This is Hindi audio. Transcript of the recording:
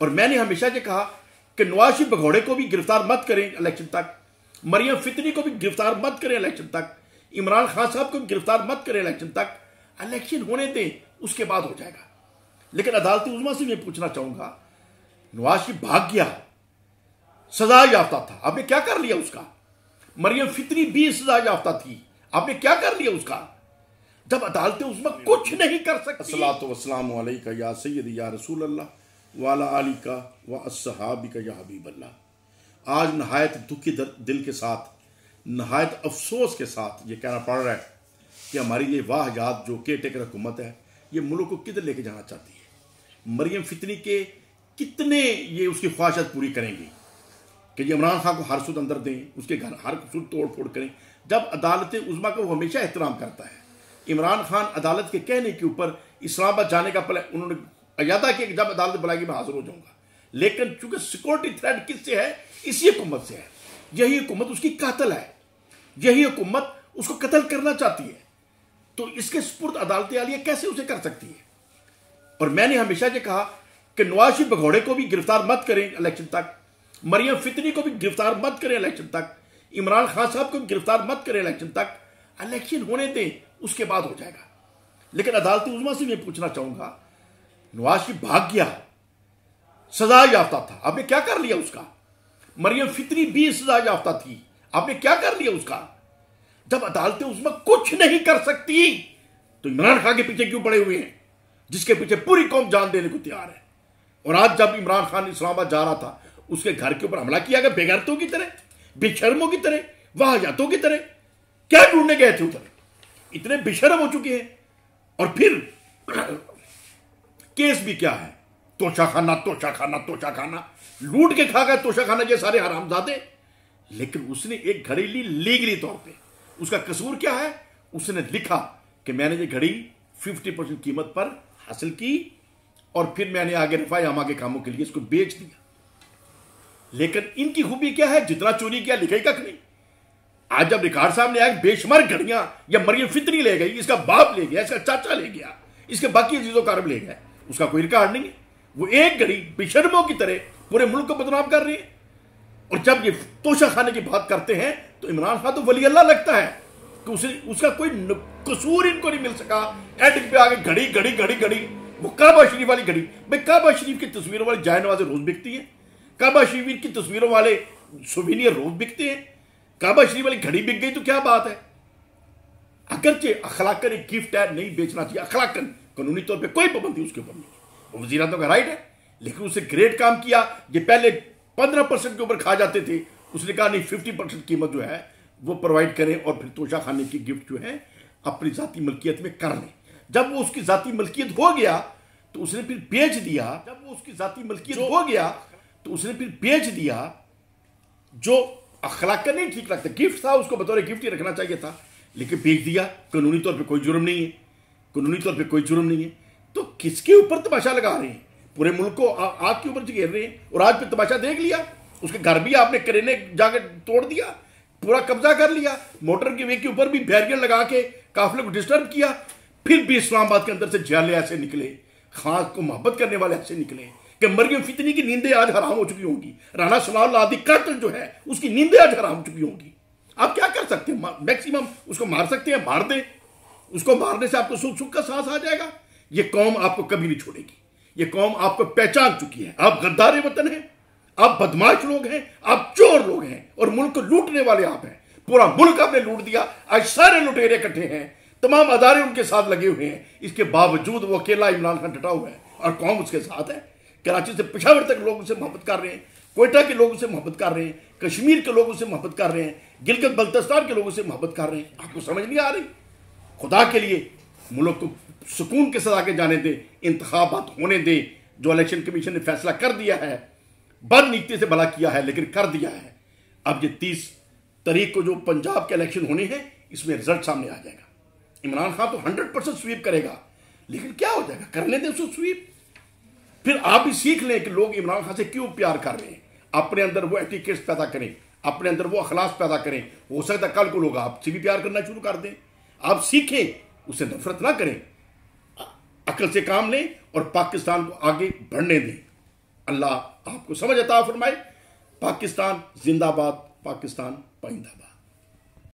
और मैंने हमेशा ये कहा कि नवाज शरीफ भगौड़े को भी गिरफ्तार मत करें इलेक्शन तक, मरियम फितनी को भी गिरफ्तार मत करें इलेक्शन तक, इमरान खान साहब को भी गिरफ्तार मत करें इलेक्शन तक। इलेक्शन होने दें, उसके बाद हो जाएगा। लेकिन अदालती उज़्मा से मैं पूछना चाहूंगा, नवाज शरीफ भाग गया, सजा याफ्ता था, आपने क्या कर लिया उसका? मरियम फितनी भी सजा याफ्ता थी, आपने क्या कर लिया उसका? जब अदालतें उज़्मा कुछ नहीं कर सकती। अस्सलातु वस्सलामु अलैका या सय्यदी या रसूल अल्लाह वाला आलिका व अस्सहाबिका या हबीब अल्लाह। आज नहायत दुखी दिल के साथ, नहायत अफसोस के साथ ये कहना पड़ रहा है कि हमारी ये वाहयात जो केयर टेकर हुकूमत है, ये मुल्क को किधर लेके जाना चाहती है। मरियम फितनी के कितने ये उसकी ख्वाहिशात पूरी करेंगी कि ये इमरान खान को हर सूद अंदर दें, उसके घर हर सूद तोड़ फोड़ करें। जब अदालत उज़्मा का वो हमेशा एहतराम करता है। इमरान खान अदालत के कहने के ऊपर इस्लामाबाद जाने का उन्होंने अयादा किया कि जब अदालत बुलाएगी मैं हाजिर हो जाऊंगा। लेकिन चूंकि सिक्योरिटी थ्रेट किससे है? इसी हुकूमत से है। यही हुकूमत उसकी कातिल है, यही हुकूमत उसको कत्ल करना चाहती है। तो इसके सुपुर्द अदालत आलिया कैसे उसे कर सकती है? और मैंने हमेशा ये कहा कि नवाज शरीफ भगौड़े को भी गिरफ्तार मत करें इलेक्शन तक, मरियम फितनी को भी गिरफ्तार मत करें इलेक्शन तक, इमरान खान साहब को भी गिरफ्तार मत करें इलेक्शन तक। इलेक्शन होने दें, उसके बाद हो जाएगा। लेकिन अदालती उज़्मा से मैं पूछना चाहूंगा, नवाज शरीफ भाग गया, सजा याफ्ता था, आपने क्या कर लिया उसका? मरियम फितनी भी सजा याफ्ता थी, आपने क्या कर लिया उसका? जब अदालतें उज़्मा कुछ नहीं कर सकती तो इमरान खान के पीछे क्यों पड़े हुए हैं, जिसके पीछे पूरी कौम जान देने को तैयार है? और आज जब इमरान खान इस्लामाबाद जा रहा था, उसके घर के ऊपर हमला किया गया बेगैरतों की तरह, बेशर्मों की तरह, वाहयातों की तरह। क्या ढूंढने गए थे उधर? इतने बेशर्म हो चुके हैं। और फिर केस भी क्या है? तोशाखाना तोशाखाना तोशाखाना, लूट के खा गए तोशाखाना ये सारे हरामजादे। लेकिन उसने एक घड़ी ली लीगली तौर पे। उसका कसूर क्या है? उसने लिखा कि मैंने ये घड़ी 50% कीमत पर हासिल की और फिर मैंने आगे रफाई अमा के कामों के लिए इसको बेच दिया। लेकिन इनकी खूबी क्या है? जितना चोरी किया लिखा ही कख नहीं। आज जब रिकॉर्ड सामने आया बेशुमार घड़ियां या मरियम फितनी ले गई, इसका बाप ले गया, इसका चाचा ले गया, इसके बाकी अजीजों कारब ले गए, उसका कोई रिकॉर्ड नहीं है। वो एक घड़ी बेशर्मों की तरह पूरे मुल्क को बदनाम कर रही है। और जब ये तोशाखाने की बात करते हैं तो इमरान खान तो वली अल्लाह लगता है कि उसका कोई कसूर इनको नहीं मिल सका। एंड पे आगे घड़ी घड़ी घड़ी घड़ी, वो काबा शरीफ वाली घड़ी। भाई काबा शरीफ की तस्वीरों वाली जायनवाज़ें रोज बिकती हैं, काबा शरीफ की तस्वीरों वाले सुवीनियर रोज बिकते हैं। काबा शरीफ वाली घड़ी बिक गई तो क्या बात है? अगरचे अखलाकन एक गिफ्ट है, नहीं बेचना चाहिए। अखलाकन कानूनी तौर पे कोई पाबंदी उसके ऊपर नहीं, वज़ीर आज़म का राइट है। लेकिन उसने ग्रेट काम किया। ये पहले 15% के ऊपर खा जाते थे, उसने कहा नहीं 50% कीमत जो है वो प्रोवाइड करें और फिर तोशाखाने की गिफ्ट जो है अपनी जाती मलकियत में कर लें। जब वो उसकी जाती मलकियत हो गया तो उसने फिर बेच दिया। जब वो उसकी जाती मलकियत हो गया तो उसने फिर बेच दिया जो अखलाकन नहीं ठीक लगता। गिफ्ट था, उसको बतौर गिफ्ट ही रखना चाहिए था, लेकिन बेच दिया। कानूनी तौर पे कोई जुर्म नहीं है, कानूनी तौर पे कोई जुर्म नहीं है। तो किसके ऊपर तमाशा लगा रहे हैं? पूरे मुल्क को आग के ऊपर घेर रहे हैं। और आज पे तमाशा देख लिया, उसके घर भी आपने करेने जाकर तोड़ दिया, पूरा कब्जा कर लिया। मोटर के वे के ऊपर भी बैरियर लगा के काफिले को डिस्टर्ब किया। फिर भी इस्लामाबाद के अंदर से जाले ऐसे निकले, खान को मोहब्बत करने वाले ऐसे निकले कि मरियम फितनी की नींदें आज हराम हो चुकी होंगी। राना सनाउल्लाह आदि कातिल जो है उसकी नींदें आज हराम हो चुकी होंगी। आप क्या कर सकते हैं? मैक्सिमम उसको मार सकते हैं, मार दें। उसको मारने से आपको सुख सुख का सांस आ जाएगा। ये कौम आपको कभी नहीं छोड़ेगी। ये कौम आपको पहचान चुकी है। आप गद्दार वतन हैं, आप बदमाश लोग हैं, आप चोर लोग हैं और मुल्क को लूटने वाले आप हैं। पूरा मुल्क आपने लूट दिया। आज सारे लुटेरे इकट्ठे हैं, तमाम अदारे उनके साथ लगे हुए हैं। इसके बावजूद वो अकेला इमरान खान डटा हुआ है और कौम उसके साथ है। कराची से पेशावर तक लोगों से मोहब्बत कर रहे हैं, कोयटा के लोगों से मोहब्बत कर रहे हैं, कश्मीर के लोगों से मोहब्बत कर रहे हैं, गिलगित बल्तिस्तान के लोगों से मोहब्बत कर रहे हैं। आपको समझ नहीं आ रही? खुदा के लिए मुल्क को सुकून के साथ आगे जाने दें, इंतखाबात होने दें। जो इलेक्शन कमीशन ने फैसला कर दिया है, बदनीति से भला किया है लेकिन कर दिया है। अब ये 30 तारीख को जो पंजाब के इलेक्शन होने हैं, इसमें रिजल्ट सामने आ जाएगा। इमरान खान तो 100% स्वीप करेगा, लेकिन क्या हो जाएगा? करने दें उसको स्वीप। फिर आप भी सीख लें कि लोग इमरान खान से क्यों प्यार कर रहे हैं। अपने अंदर वो एटिकेट्स पैदा करें, अपने अंदर वो अखलाक पैदा करें। हो सकता है कल को लोग आपसे भी प्यार करना शुरू कर दें। आप सीखें, उससे नफरत ना करें, अकल से काम लें और पाकिस्तान को आगे बढ़ने दें। अल्लाह आपको समझ अता फरमाए। पाकिस्तान जिंदाबाद, पाकिस्तान पाइंदाबाद।